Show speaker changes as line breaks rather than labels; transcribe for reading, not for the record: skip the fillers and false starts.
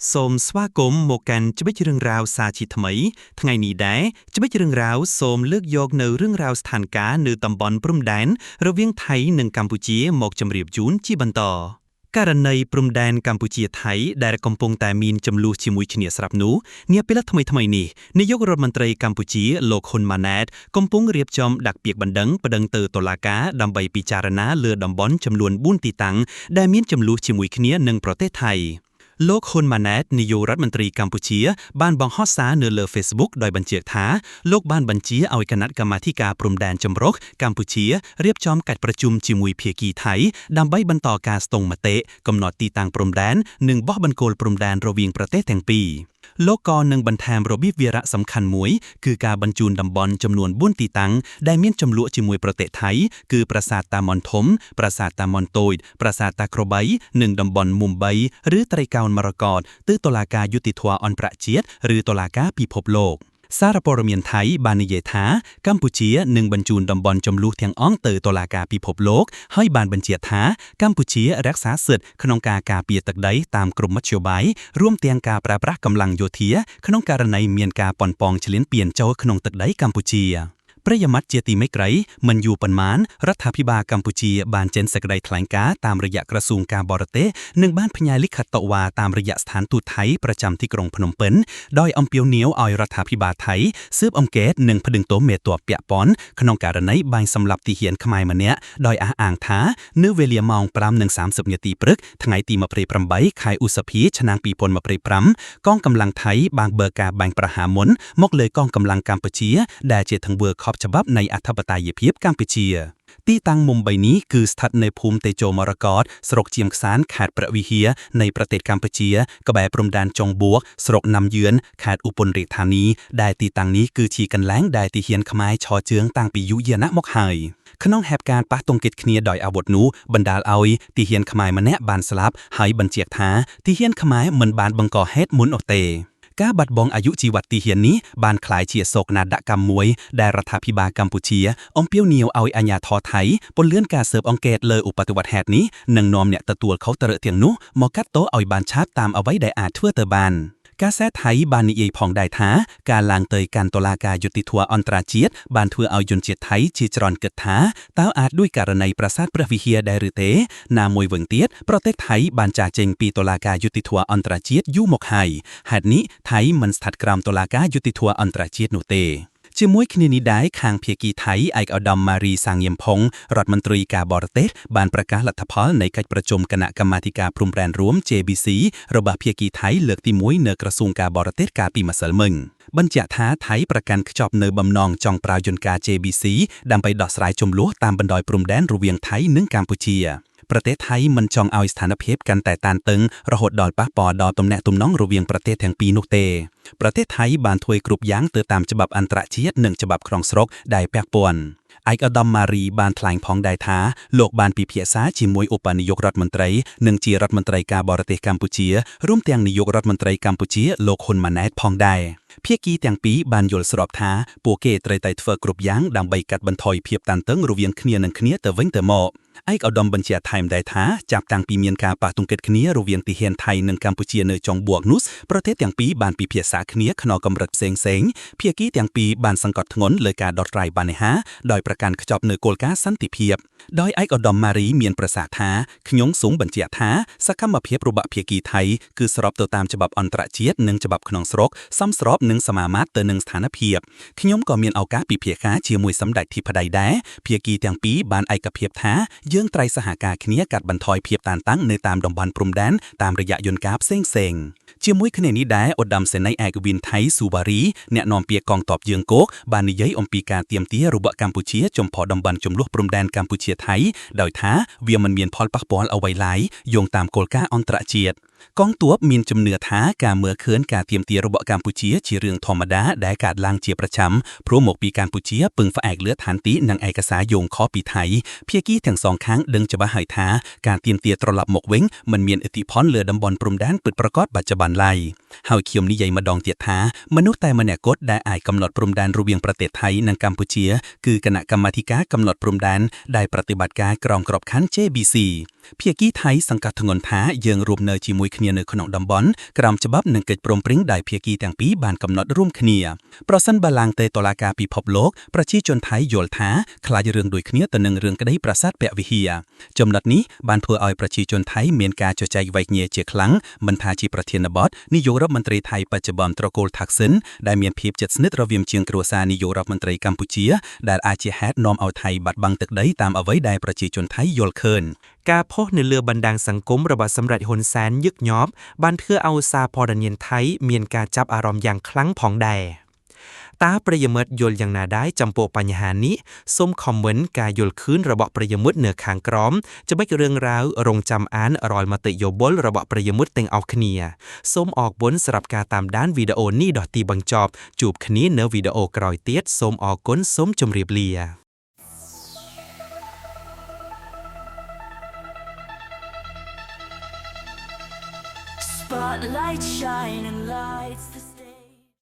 សូមស្វាគមន៍មកកាន់ច្បិចរឿងរ៉ាវសាជាថ្មីថ្ងៃនេះដែរច្បិចរឿងរ៉ាវសូមលើកយកនៅរឿងរ៉ាវស្ថានភាពនៅតំបន់ព្រំដែនរវាងថៃនិងកម្ពុជាមកជម្រាបជូនជាបន្តករណីព្រំដែនកម្ពុជាថៃដែលកំពុងតែមានចំនួនជាមួយគ្នាស្រាប់នោះនាពេលថ្មីនេះនាយករដ្ឋមន្ត្រីកម្ពុជាលោកហ៊ុនម៉ាណែតកំពុងរៀបចំដាក់ពាក្យបណ្ដឹងទៅតុលាការដើម្បីពិចារណាលើតំបន់ចំនួន4ទីតាំងដែលមានចំនួនជាមួយគ្នានឹងប្រទេសថៃលោកហ៊ុនម៉ាណែតនាយករដ្ឋមន្ត្រីកម្ពុជាបានបង្ហោះសារនៅលើ Facebook ដោយបញ្ជាក់ថាលោកបានបញ្ជាឲ្យគណៈកម្មាធិការព្រំដែនចម្រុះកម្ពុជារៀបចំកិច្ចប្រជុំជាមួយភាគីថៃដើម្បីបន្តការស្ទង់មតិកំណត់ទីតាំងព្រំដែននិងបោះបង្គោលព្រំដែនរវាងប្រទេសទាំងពីរលោកក៏នឹងបន្ថែមរបៀបវារៈសំខាន់មួយគឺការបញ្ជូនតំបន់ចំនួន4ទីតាំងដែលមានចំនួនជាមួយប្រទេសថៃគឺប្រាសាទតាម៉ុនធំប្រាសាទតាម៉ុនតូចប្រាសាទតាក្របីនិងតំបន់មុំបីឬត្រីកោណមរកតទៅតុលាការយុតិធធម៌អន្តរជាតិឬតុលាការពិភពលោកសារព័ត៌មានថៃបាននិយាយថាកម្ពុជានឹងបញ្ជូនតំបន់ចំនួនទាំងអង្គទៅតុលាការពិភពលោកហើយបានបញ្ជាក់ថាកម្ពុជារក្សាសិទ្ធិក្នុងការការពារទឹកដីតាមក្រមមធ្យោបាយរួមទាំងការប្រើប្រាស់កម្លាំងយោធាក្នុងករណីមានការប៉ុនប៉ងឈ្លានពានចូលក្នុងទឹកដីកម្ពុជាប្រិយមិត្តជាទីមេត្រីមិនយូរប៉ុន្មានរដ្ឋាភិបាលកម្ពុជាបានចេញសេចក្តីថ្លែងការណ៍តាមរយៈក្រសួងការបរទេសនិងបានផ្ញើលិខិតតវ៉ាតាមរយៈស្ថានទូតថៃប្រចាំទីក្រុងភ្នំពេញដោយអំពាវនាវឲ្យរដ្ឋាភិបាលថៃស៊ើបអង្កេតនិងប្តឹងទោសមេទ័ពពាក់ព័ន្ធក្នុងករណីបាញ់សម្លាប់ទាហានខ្មែរម្នាក់ដោយអះអាងថានៅវេលាម៉ោង 5:30 នាទីព្រឹកថ្ងៃទី28ខែឧសភាឆ្នាំ2025កងកម្លាំងថៃបានបើកការបាញ់ប្រហារមុនមកលើកងកម្លាំងកម្ពុជាដែលជាទង្វើខុសច្បាប់នៃអធិបតេយ្យភាពកម្ពុជាទីតាំងមុំបីនេះគឺស្ថិតនៅភូមិតេជោមរកតស្រុកជាមខ្សានខេត្តព្រះវិហារនៃប្រទេសកម្ពុជាក្បែរព្រំដែនចុងបួកស្រុកណាំយឿនខេត្តឧបលរាជធានីដែលទីតាំងនេះគឺជាកន្លែងដែលទាហានខ្មែរឈរជើងតាំងពីយូរយារណាស់មកហើយក្នុងហេតុការណ៍ប៉ះទង្គិចគ្នាដោយអាវុធនោះបណ្ដាលឲ្យទាហានខ្មែរម្នាក់បានស្លាប់ហើយបញ្ជាក់ថាទាហានខ្មែរមិនបានបង្កហេតុមុននោះទេការបាត់បង់អាយុជីវិតទាហាននេះបានក្លាយជាសោកនាដកម្មមួយដែលរដ្ឋាភិបាលកម្ពុជាអំពាវនាវឲ្យអាជ្ញាធរថៃពន្យាការស៊ើបអង្កេតលើឧបទ្ទវហេតុនេះនិងនាំអ្នកទទួលខុសត្រូវទាំងនោះមកកាត់ទោសឲ្យបានឆាប់តាមអ្វីដែលអាចធ្វើទៅបានកាសែតថៃបាននិយាយផងដែរថាការឡើងទៅកាន់តុលាការយុតិធធម៌អន្តរជាតិបានធ្វើឲ្យជនជាតិថៃជាច្រើនគិតថាតើអាចដោយករណីប្រាសាទព្រះវិហារដែរឬទេណាមួយវិញទៀតប្រទេសថៃបានចាកចេញពីតុលាការយុតិធធម៌អន្តរជាតិយូរមកហើយហេតុនេះថៃមិនស្ថិតក្រោមតុលាការយុតិធធម៌អន្តរជាតិនោះទេជាមួយគ្នានេះដែរខាងភាគីថៃឯកឧត្តមម៉ារីសាងញៀមផុងរដ្ឋមន្ត្រីការបរទេសបានប្រកាសលទ្ធផលនៃកិច្ចប្រជុំគណៈកម្មាធិការព្រំដែនរួម JBC របស់ភាគីថៃលើកទី1នៅក្រសួងការបរទេសកាលពីម្សិលមិញបញ្ជាក់ថាថៃប្រកាន់ខ្ជាប់នៅបំណងចង់ប្រើយន្តការ JBC ដើម្បីដោះស្រាយជម្លោះតាមបណ្ដោយព្រំដែនរវាងថៃនិងកម្ពុជាប្រទេសថៃមិនចង់ឲ្យស្ថានភាពកាន់តែតានតឹងរហូតដល់ប៉ះពាល់ដល់ទំនាក់ទំនងរវាងប្រទេសទាំងពីរនោះទេប្រទេសថៃបានធ្វើគ្រប់យ៉ាងទៅតាមច្បាប់អន្តរជាតិនិងច្បាប់ក្នុងស្រុកដែលពាក់ព័ន្ធឯកឧត្តមម៉ារីបានថ្លែងផងដែរថាលោកបានពិភាក្សាជាមួយឧបនាយករដ្ឋមន្ត្រីនិងជារដ្ឋមន្ត្រីការបរទេសកម្ពុជារួមទាំងនាយករដ្ឋមន្ត្រីកម្ពុជាលោកហ៊ុនម៉ាណែតផងដែរភាគីទាំងពីរបានយល់ស្របថាពួកគេត្រូវតែធ្វើគ្រប់យ៉ាងដើម្បីកាត់បន្ថយភាពតានតឹងរវាងគ្នានឹងគ្នាទៅវិញទៅមកឯកឧត្តមបញ្ជាក់ថែមដែរថាចាប់តាំងពីមានការប៉ះទង្គិចគ្នារវាងទាហានថៃនិងកម្ពុជានៅចុងបួកនោះប្រទេសទាំងពីរបានពិភាក្សាគ្នាក្នុងកម្រិតផ្សេងៗភាគីទាំងពីរបានសង្កត់ធ្ងន់លើការដោះស្រាយបញ្ហាដោយប្រកាន់ខ្ជាប់នូវគោលការណ៍សន្តិភាពដោយឯកឧត្តមម៉ារីមានប្រសាសន៍ថាខ្ញុំសូមបញ្ជាក់ថាសកម្មភាពរបស់ភាគីថៃគឺស្របទៅតាមច្បាប់អន្តរជាតិនិងច្បាប់ក្នុងស្រុកសមស្របនិងសមាមាត្រទៅនឹងស្ថានភាពខ្ញុំក៏មានឱកាសពិភាក្សាជាមួយសម្ដេចធិបតីដែរភាគីទាំងពីរបានឯកភាពថាយើងត្រូវសហការគ្នាកាត់បន្ថយភាពតានតឹងនៅតាមតំបន់ព្រំដែនតាមរយៈយន្តការផ្សេងៗជាមួយគ្នានេះដែរឧត្តមសេនីយ៍ឯកវិនថៃស៊ូវ៉ារីអ្នកនាំពាក្យកងទ័ពជើងគោកបាននិយាយអំពីការទាមទាររបស់កម្ពុជាចំពោះតំបន់ចំនួនព្រំដែនកម្ពុជាថៃដោយថាវាមិនមានផលប៉ះពាល់អ្វីឡើយយោងតាមគោលការណ៍អន្តរជាតិកងទ័ពមានជំនឿថាការមើលឃើញការទាមទាររបស់កម្ពុជាជារឿងធម្មតាដែលកើតឡើងជាប្រចាំព្រោះមកពីកម្ពុជាពឹងផ្អែកលើឋានទីនិងឯកសារយោងខុសពីថៃភាគីទាំងសងខាងដឹងច្បាស់ហើយថាការទាមទារត្រឡប់មកវិញមិនមានឥទ្ធិពលលើតំបន់ព្រំដែនពិតប្រាកដបច្ចុប្បន្នឡើយ ហើយខ្ញុំនិយាយម្ដងទៀតថាមនុស្សតែម្នាក់គត់ដែលអាចកំណត់ព្រំដែនរវាងប្រទេសថៃនិងកម្ពុជាគឺគណៈកម្មាធិការកំណត់ព្រំដែនដែលប្រតិបត្តិការក្រោមក្របខ័ណ្ឌ JBC ភាគីថៃសង្កត់ធ្ងន់ថាយើងរួមនៅជាមួយគ្នានៅក្នុងតំបន់ក្រោមច្បាប់និងកិច្ចព្រមព្រៀងដែលភាគីទាំងពីរបានកំណត់រួមគ្នាប្រសិនបើឡើងទៅតុលាការពិភពលោកប្រជាជនថៃយល់ថាខ្លាចរឿងដូចគ្នាទៅនឹងរឿងក្តីប្រាសាទពវិហារចំណុចនេះបានធ្វើឲ្យប្រជាជនថៃមានការជជែកវែកញែកជាខ្លាំងមិនថាជាប្រធានបទនាយករដ្ឋមន្ត្រីថៃបច្ចុប្បន្នត្រកូលថាក់សិនដែលមានភាពជិតស្និទ្ធរវាងជាងគ្រួសារនាយករដ្ឋមន្ត្រីកម្ពុជាដែលអាចជាហេតុនាំឲ្យថៃបាត់បង់ទឹកដីតាមអ្វីដែលប្រជាជនថៃយល់ឃើញការផុសនៅលើបណ្ដាញសង្គមរបស់សម្ដេចហ៊ុនសែនញឹកញាប់បានធ្វើឲ្យសារព័ត៌មានថៃមានការចាប់អារម្មណ៍យ៉ាងខ្លាំងផងដែរតើប្រិយមិត្តយល់យ៉ាងណាដែរចំពោះបញ្ហានេះសូមខមមិនការយល់ឃើញរបស់ប្រិយមិត្តនៅខាងក្រោមច្បិចរឿងរ៉ាវរងចាំអានរាល់មតិយោបល់របស់ប្រិយមិត្តទាំងអស់គ្នាសូមអរគុណសម្រាប់ការតាមដានវីដេអូនេះដល់ទីបញ្ចប់ជួបគ្នានៅវីដេអូក្រោយទៀតសូមអរគុណសូមជម្រាបលា
Spotlight shining lights the